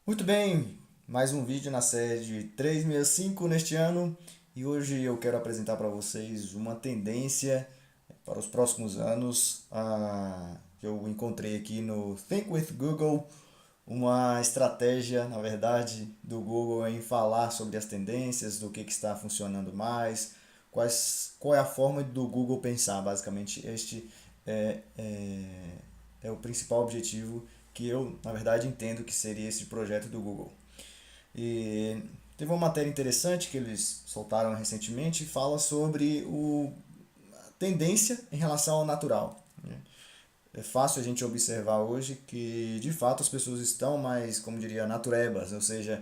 Muito bem, mais um vídeo na série de 365 neste ano e hoje eu quero apresentar para vocês uma tendência para os próximos anos que eu encontrei aqui no Think with Google, uma estratégia, na verdade, do Google em falar sobre as tendências, do que está funcionando mais, qual é a forma do Google pensar. Basicamente, este é o principal objetivo que eu, na verdade, entendo que seria esse projeto do Google. E teve uma matéria interessante que eles soltaram recentemente, fala sobre a tendência em relação ao natural, né? É fácil a gente observar hoje que, de fato, as pessoas estão mais, como diria, naturebas, ou seja,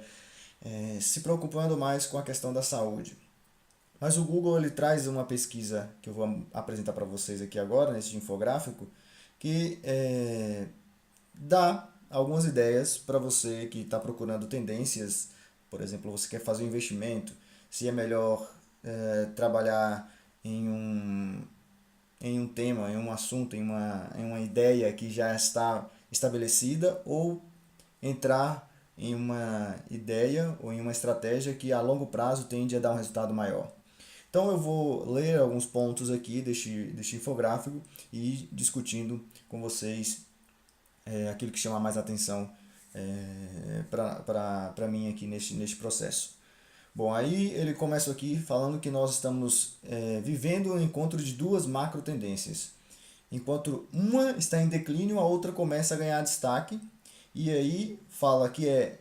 se preocupando mais com a questão da saúde. Mas o Google ele traz uma pesquisa que eu vou apresentar para vocês aqui agora, nesse infográfico, que dá algumas ideias para você que está procurando tendências. Por exemplo, você quer fazer um investimento, se é melhor trabalhar em um tema, em um assunto, em uma ideia que já está estabelecida, ou entrar em uma ideia ou em uma estratégia que a longo prazo tende a dar um resultado maior. Então eu vou ler alguns pontos aqui deste infográfico e ir discutindo com vocês aquilo que chama mais atenção para mim aqui neste processo. Bom, aí ele começa aqui falando que nós estamos vivendo o encontro de duas macro tendências. Enquanto uma está em declínio, a outra começa a ganhar destaque. E aí fala que é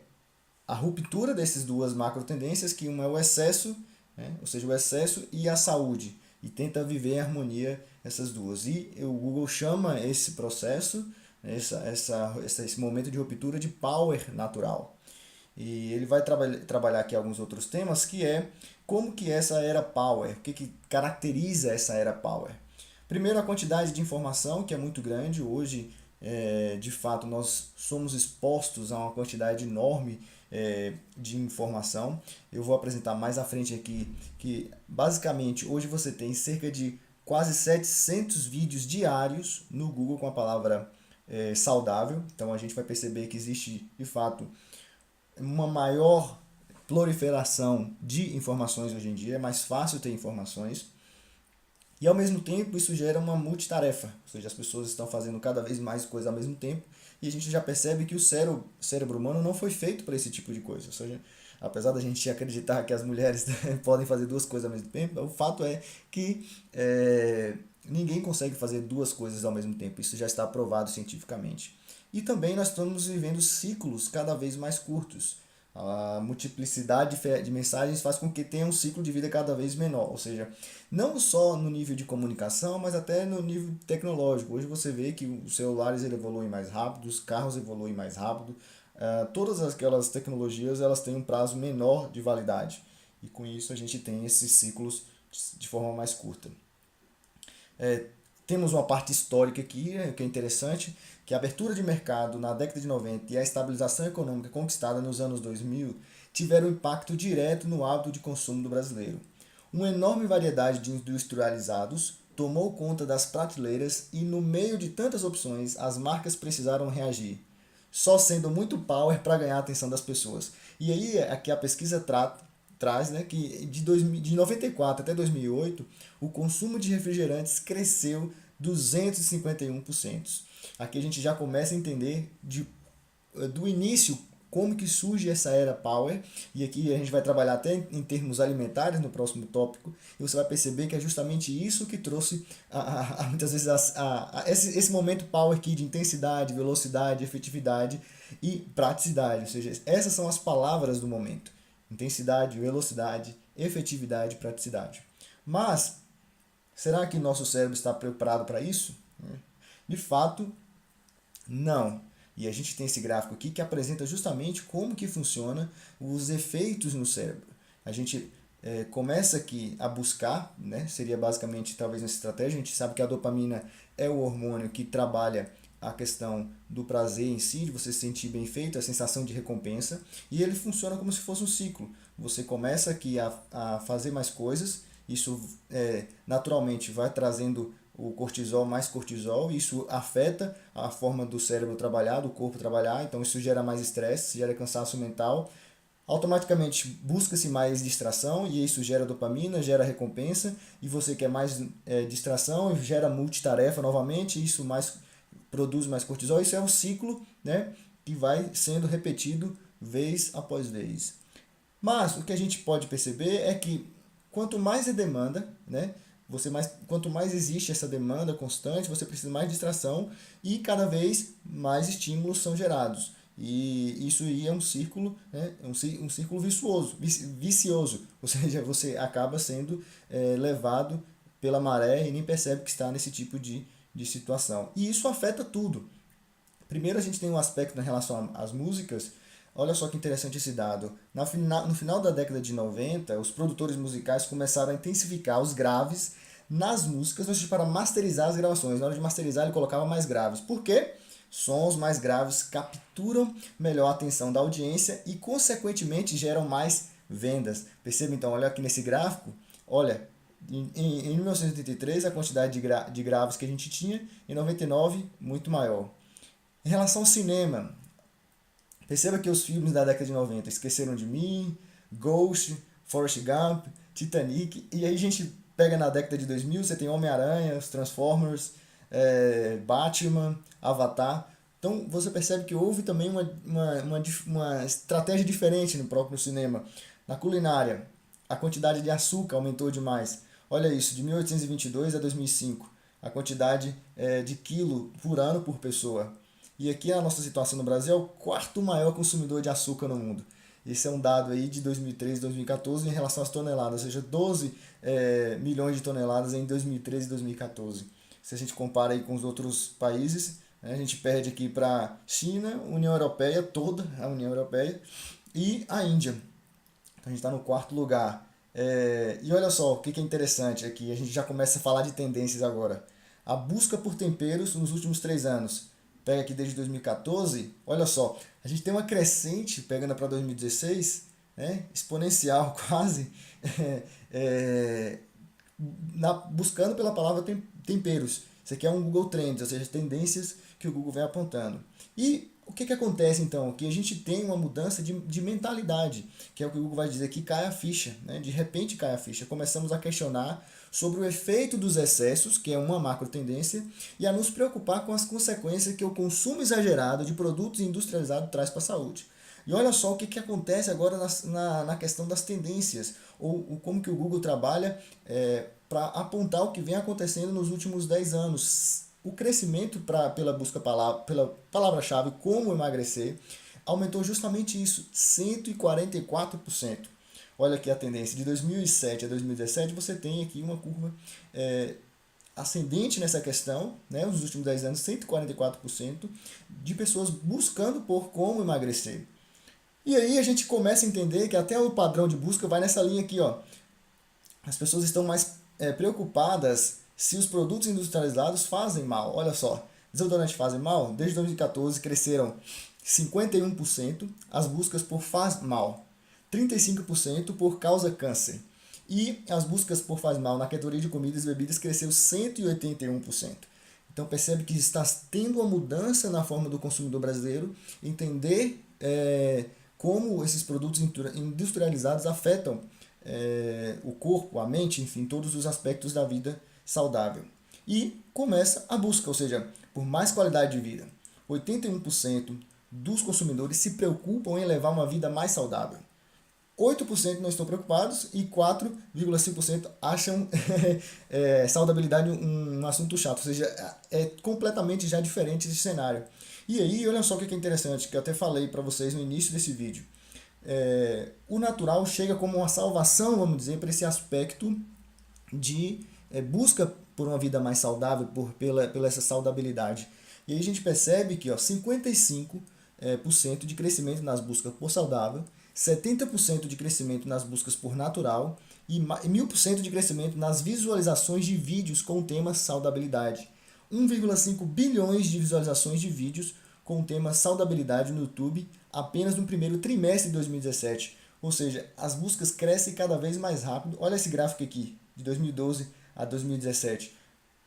a ruptura dessas duas macro tendências, que uma é o excesso, né? Ou seja, o excesso e a saúde. E tenta viver em harmonia essas duas. E o Google chama esse processo, esse momento de ruptura, de power natural. E ele vai trabalhar aqui alguns outros temas, que é como que essa era power, o que caracteriza essa era power. Primeiro, a quantidade de informação, que é muito grande. Hoje, de fato, nós somos expostos a uma quantidade enorme de informação. Eu vou apresentar mais à frente aqui que, basicamente, hoje você tem cerca de quase 700 vídeos diários no Google com a palavra saudável. Então, a gente vai perceber que existe, de fato, uma maior proliferação de informações hoje em dia, é mais fácil ter informações. E ao mesmo tempo isso gera uma multitarefa, ou seja, as pessoas estão fazendo cada vez mais coisas ao mesmo tempo e a gente já percebe que o cérebro humano não foi feito para esse tipo de coisa. Ou seja, apesar da gente acreditar que as mulheres podem fazer duas coisas ao mesmo tempo, o fato é que ninguém consegue fazer duas coisas ao mesmo tempo. Isso já está provado cientificamente. E também nós estamos vivendo ciclos cada vez mais curtos. A multiplicidade de mensagens faz com que tenha um ciclo de vida cada vez menor, ou seja, não só no nível de comunicação, mas até no nível tecnológico. Hoje você vê que os celulares evoluem mais rápido, os carros evoluem mais rápido, todas aquelas tecnologias elas têm um prazo menor de validade e com isso a gente tem esses ciclos de forma mais curta. É, Temos uma parte histórica aqui, que é interessante, que a abertura de mercado na década de 90 e a estabilização econômica conquistada nos anos 2000 tiveram impacto direto no hábito de consumo do brasileiro. Uma enorme variedade de industrializados tomou conta das prateleiras e, no meio de tantas opções, as marcas precisaram reagir, só sendo muito power para ganhar a atenção das pessoas. E aí, aqui a pesquisa traz, né, que de 94 até 2008, o consumo de refrigerantes cresceu 251%. Aqui a gente já começa a entender do início como que surge essa era power, e aqui a gente vai trabalhar até em termos alimentares no próximo tópico, e você vai perceber que é justamente isso que trouxe muitas vezes esse momento power aqui de intensidade, velocidade, efetividade e praticidade, ou seja, essas são as palavras do momento: intensidade, velocidade, efetividade e praticidade. Mas será que nosso cérebro está preparado para isso? De fato, não. E a gente tem esse gráfico aqui que apresenta justamente como que funciona os efeitos no cérebro. A gente começa aqui a buscar, né? Seria basicamente talvez uma estratégia. A gente sabe que a dopamina é o hormônio que trabalha a questão do prazer em si, de você se sentir bem feito, a sensação de recompensa, e ele funciona como se fosse um ciclo. Você começa aqui a fazer mais coisas, isso naturalmente vai trazendo o cortisol mais cortisol, isso afeta a forma do cérebro trabalhar, do corpo trabalhar, então isso gera mais estresse, gera cansaço mental. Automaticamente busca-se mais distração e isso gera dopamina, gera recompensa, e você quer mais distração e gera multitarefa novamente, isso mais produz mais cortisol. Isso é um ciclo, né, que vai sendo repetido vez após vez. Mas o que a gente pode perceber é que quanto mais é demanda, né, quanto mais existe essa demanda constante, você precisa mais distração e cada vez mais estímulos são gerados. E isso aí é um círculo, né, um círculo vicioso, ou seja, você acaba sendo levado pela maré e nem percebe que está nesse tipo de situação. E isso afeta tudo. Primeiro a gente tem um aspecto em relação às músicas. Olha só que interessante esse dado. No final da década de 90, os produtores musicais começaram a intensificar os graves nas músicas, ou seja, para masterizar as gravações. Na hora de masterizar, ele colocava mais graves. Por quê? Sons mais graves capturam melhor a atenção da audiência e, consequentemente, geram mais vendas. Perceba então, olha aqui nesse gráfico, olha, em 1983 a quantidade de graves que a gente tinha, em 99 muito maior. Em relação ao cinema, perceba que os filmes da década de 90, Esqueceram de Mim, Ghost, Forrest Gump, Titanic, e aí a gente pega na década de 2000, você tem Homem-Aranha, os Transformers, Batman, Avatar. Então você percebe que houve também uma estratégia diferente no próprio cinema. Na culinária, a quantidade de açúcar aumentou demais. Olha isso, de 1822 a 2005, a quantidade de quilo por ano por pessoa. E aqui a nossa situação no Brasil é o quarto maior consumidor de açúcar no mundo. Esse é um dado aí de 2013 e 2014 em relação às toneladas, ou seja, 12 milhões de toneladas em 2013 e 2014. Se a gente compara aí com os outros países, né, a gente perde aqui para China, União Europeia, toda a União Europeia, e a Índia. Então a gente está no quarto lugar. E olha só o que é interessante aqui, a gente já começa a falar de tendências agora. A busca por temperos nos últimos 3 anos. Pega aqui desde 2014, olha só, a gente tem uma crescente, pegando para 2016, né, exponencial quase, buscando pela palavra temperos. Isso aqui é um Google Trends, ou seja, tendências que o Google vem apontando. E o que acontece então? Que a gente tem uma mudança de mentalidade, que é o que o Google vai dizer que cai a ficha, né? De repente cai a ficha. Começamos a questionar sobre o efeito dos excessos, que é uma macro tendência, e a nos preocupar com as consequências que o consumo exagerado de produtos industrializados traz para a saúde. E olha só o que acontece agora na questão das tendências, ou como que o Google trabalha para apontar o que vem acontecendo nos últimos 10 anos. O crescimento pela busca pela palavra-chave como emagrecer aumentou justamente isso, 144%. Olha aqui a tendência, de 2007 a 2017 você tem aqui uma curva ascendente nessa questão, né, nos últimos 10 anos, 144% de pessoas buscando por como emagrecer. E aí a gente começa a entender que até o padrão de busca vai nessa linha aqui, ó. As pessoas estão mais preocupadas se os produtos industrializados fazem mal. Olha só, desodorantes fazem mal? Desde 2014 cresceram 51% as buscas por faz mal, 35% por causa câncer. E as buscas por faz mal na categoria de comidas e bebidas cresceu 181%. Então percebe que está tendo uma mudança na forma do consumidor brasileiro entender como esses produtos industrializados afetam o corpo, a mente, enfim, todos os aspectos da vida saudável. E começa a busca, ou seja, por mais qualidade de vida. 81% dos consumidores se preocupam em levar uma vida mais saudável. 8% não estão preocupados e 4,5% acham saudabilidade um assunto chato, ou seja, é completamente já diferente esse cenário. E aí, olha só o que é interessante, que eu até falei para vocês no início desse vídeo. O natural chega como uma salvação, vamos dizer, para esse aspecto de busca por uma vida mais saudável, pela essa saudabilidade. E aí a gente percebe que 55% de crescimento nas buscas por saudável, 70% de crescimento nas buscas por natural e 1000% de crescimento nas visualizações de vídeos com o tema saudabilidade. 1,5 bilhões de visualizações de vídeos com o tema saudabilidade no YouTube apenas no primeiro trimestre de 2017. Ou seja, as buscas crescem cada vez mais rápido. Olha esse gráfico aqui, de 2012 a 2017.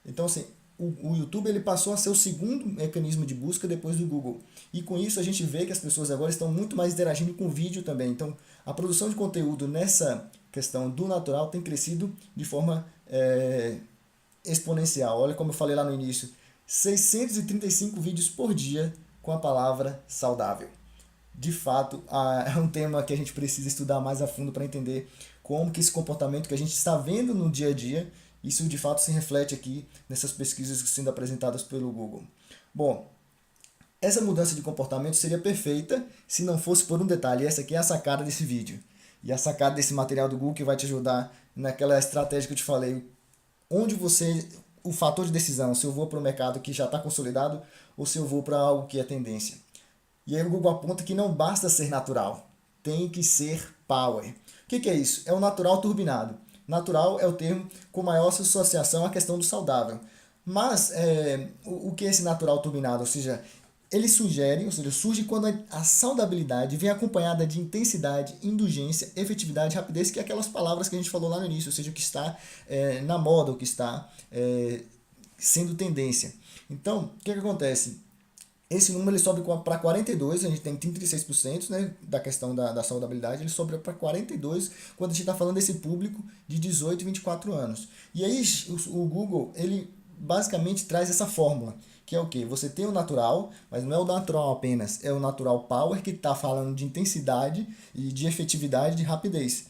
Então, assim, o YouTube ele passou a ser o segundo mecanismo de busca depois do Google. E com isso a gente vê que as pessoas agora estão muito mais interagindo com vídeo também. Então, a produção de conteúdo nessa questão do natural tem crescido de forma exponencial. Olha como eu falei lá no início, 635 vídeos por dia com a palavra saudável. De fato, é um tema que a gente precisa estudar mais a fundo para entender como que esse comportamento que a gente está vendo no dia a dia, isso de fato se reflete aqui nessas pesquisas sendo apresentadas pelo Google. Bom, essa mudança de comportamento seria perfeita se não fosse por um detalhe. Essa aqui é a sacada desse vídeo. E a sacada desse material do Google que vai te ajudar naquela estratégia que eu te falei. Onde você, o fator de decisão, se eu vou para o mercado que já está consolidado ou se eu vou para algo que é tendência. E aí o Google aponta que não basta ser natural, tem que ser power. O que é isso? É o natural turbinado. Natural é o termo com maior associação à questão do saudável. Mas o que é esse natural turbinado? Ou seja, ele sugere, ou seja, surge quando a saudabilidade vem acompanhada de intensidade, indulgência, efetividade, rapidez, que é aquelas palavras que a gente falou lá no início, ou seja, o que está na moda, o que está sendo tendência. Então, o que acontece? Esse número ele sobe para 42, a gente tem 36%, né, da questão da saudabilidade, ele sobe para 42 quando a gente está falando desse público de 18 e 24 anos. E aí o Google, ele basicamente traz essa fórmula, que é o quê? Você tem o natural, mas não é o natural apenas, é o natural power que está falando de intensidade e de efetividade, de rapidez.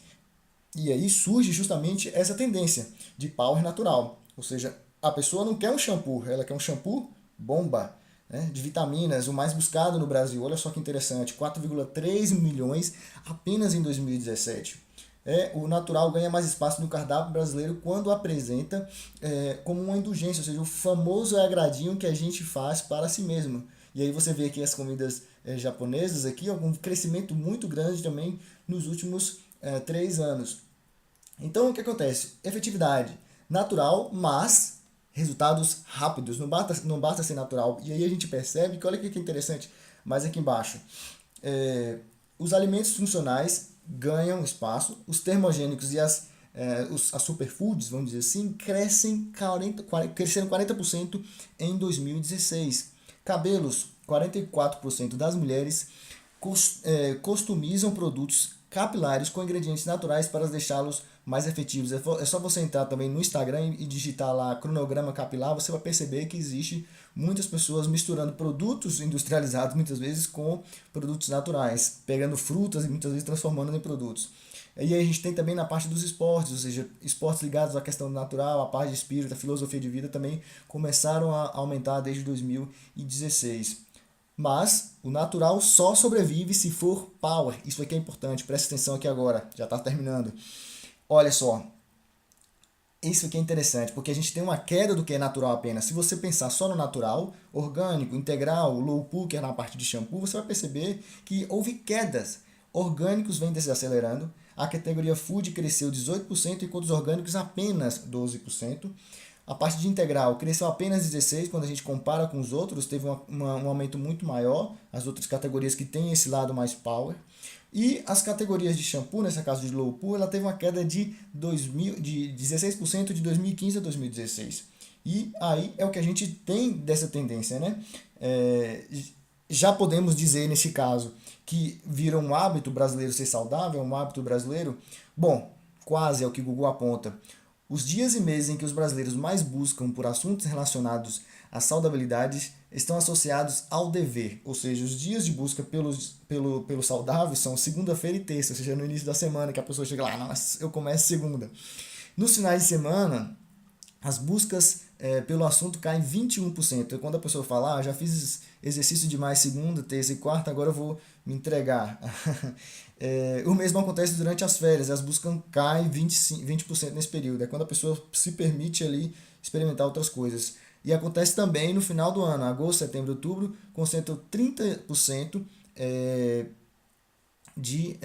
E aí surge justamente essa tendência de power natural, ou seja, a pessoa não quer um shampoo, ela quer um shampoo bomba, né, de vitaminas, o mais buscado no Brasil. Olha só que interessante, 4,3 milhões apenas em 2017. O natural ganha mais espaço no cardápio brasileiro quando apresenta como uma indulgência, ou seja, o famoso agradinho que a gente faz para si mesmo. E aí você vê aqui as comidas japonesas aqui, um crescimento muito grande também nos últimos 3 anos. Então o que acontece? Efetividade natural, mas resultados rápidos, não basta ser natural. E aí a gente percebe que, olha que interessante, mas aqui embaixo, os alimentos funcionais ganham espaço, os termogênicos e as superfoods, vamos dizer assim, cresceram 40% em 2016. Cabelos, 44% das mulheres customizam produtos capilares com ingredientes naturais para deixá-los mais efetivos. É só você entrar também no Instagram e digitar lá cronograma capilar, você vai perceber que existe muitas pessoas misturando produtos industrializados muitas vezes com produtos naturais, pegando frutas e muitas vezes transformando em produtos. E aí a gente tem também na parte dos esportes, ou seja, esportes ligados à questão natural, à parte de espírito, à filosofia de vida também começaram a aumentar desde 2016. Mas o natural só sobrevive se for power. Isso aqui é importante, presta atenção aqui agora, já está terminando. Olha só, isso aqui é interessante, porque a gente tem uma queda do que é natural apenas. Se você pensar só no natural, orgânico, integral, low pool, que é na parte de shampoo, você vai perceber que houve quedas. Orgânicos vem desacelerando, a categoria food cresceu 18%, enquanto os orgânicos apenas 12%. A parte de integral cresceu apenas 16%, quando a gente compara com os outros, teve um aumento muito maior, as outras categorias que têm esse lado mais power. E as categorias de shampoo, nesse caso de low pool, ela teve uma queda de 16% de 2015 a 2016. E aí é o que a gente tem dessa tendência, né? Já podemos dizer, nesse caso, que vira um hábito brasileiro ser saudável, um hábito brasileiro? Bom, quase é o que o Google aponta. Os dias e meses em que os brasileiros mais buscam por assuntos relacionados à saudabilidade estão associados ao dever, ou seja, os dias de busca pelo saudável são segunda-feira e terça, ou seja, no início da semana que a pessoa chega lá, nossa, eu começo segunda. Nos finais de semana, as buscas pelo assunto caem 21%. É quando a pessoa fala, já fiz exercício demais segunda, terça e quarta, agora eu vou me entregar. O mesmo acontece durante as férias, as buscas caem 20% nesse período. É quando a pessoa se permite ali experimentar outras coisas. E acontece também no final do ano, agosto, setembro, outubro, concentram 30% de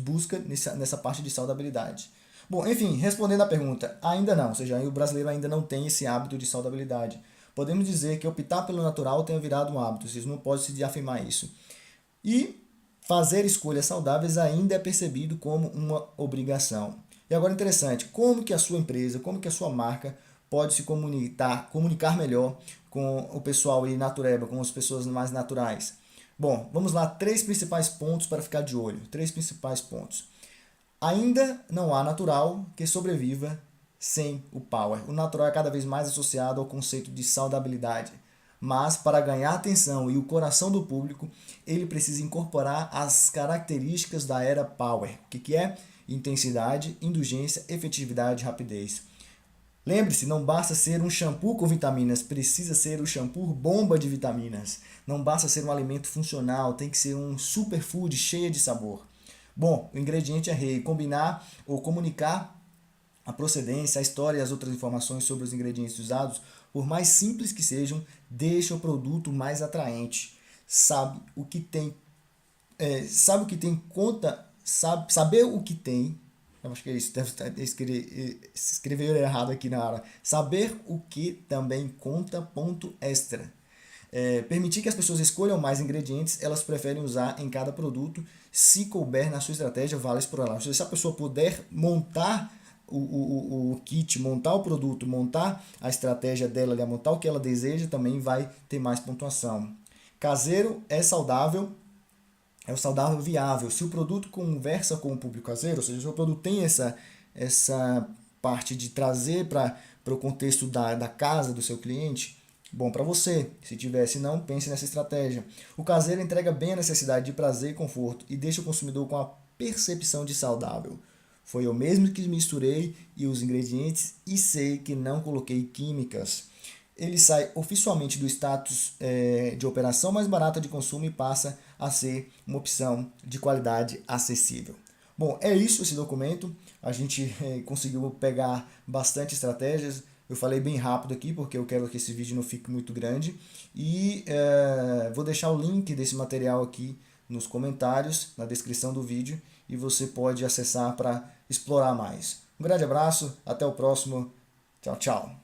busca nessa parte de saudabilidade. Bom, enfim, respondendo à pergunta, ainda não, ou seja, o brasileiro ainda não tem esse hábito de saudabilidade. Podemos dizer que optar pelo natural tenha virado um hábito, vocês não podem se afirmar isso. E fazer escolhas saudáveis ainda é percebido como uma obrigação. E agora interessante, como que a sua empresa, como que a sua marca pode se comunicar melhor com o pessoal aí natureba, com as pessoas mais naturais. Bom, vamos lá, 3 principais pontos para ficar de olho. 3 principais pontos. Ainda não há natural que sobreviva sem o power. O natural é cada vez mais associado ao conceito de saudabilidade. Mas, para ganhar a atenção e o coração do público, ele precisa incorporar as características da era power. O que é? Intensidade, indulgência, efetividade e rapidez. Lembre-se, não basta ser um shampoo com vitaminas, precisa ser o shampoo bomba de vitaminas. Não basta ser um alimento funcional, tem que ser um superfood cheio de sabor. Bom, o ingrediente é rei. Combinar ou comunicar a procedência, a história e as outras informações sobre os ingredientes usados, por mais simples que sejam, deixa o produto mais atraente. Saber o que tem eu acho que é isso, escrever errado aqui na hora. Saber o que também conta, ponto extra. Permitir que as pessoas escolham mais ingredientes, elas preferem usar em cada produto. Se couber na sua estratégia, vale explorar. Ou seja, se a pessoa puder montar o kit, montar o produto, montar a estratégia dela, montar o que ela deseja, também vai ter mais pontuação. Caseiro é saudável, é o saudável viável. Se o produto conversa com o público caseiro, ou seja, se o produto tem essa parte de trazer para o contexto da casa do seu cliente, bom para você. Se tiver, se não, pense nessa estratégia. O caseiro entrega bem a necessidade de prazer e conforto e deixa o consumidor com a percepção de saudável. Foi eu mesmo que misturei e os ingredientes e sei que não coloquei químicas. Ele sai oficialmente do status de operação mais barata de consumo e passa a ser uma opção de qualidade acessível. Bom, é isso esse documento. A gente conseguiu pegar bastante estratégias. Eu falei bem rápido aqui porque eu quero que esse vídeo não fique muito grande. E vou deixar o link desse material aqui nos comentários, na descrição do vídeo. E você pode acessar para explorar mais. Um grande abraço, até o próximo. Tchau, tchau.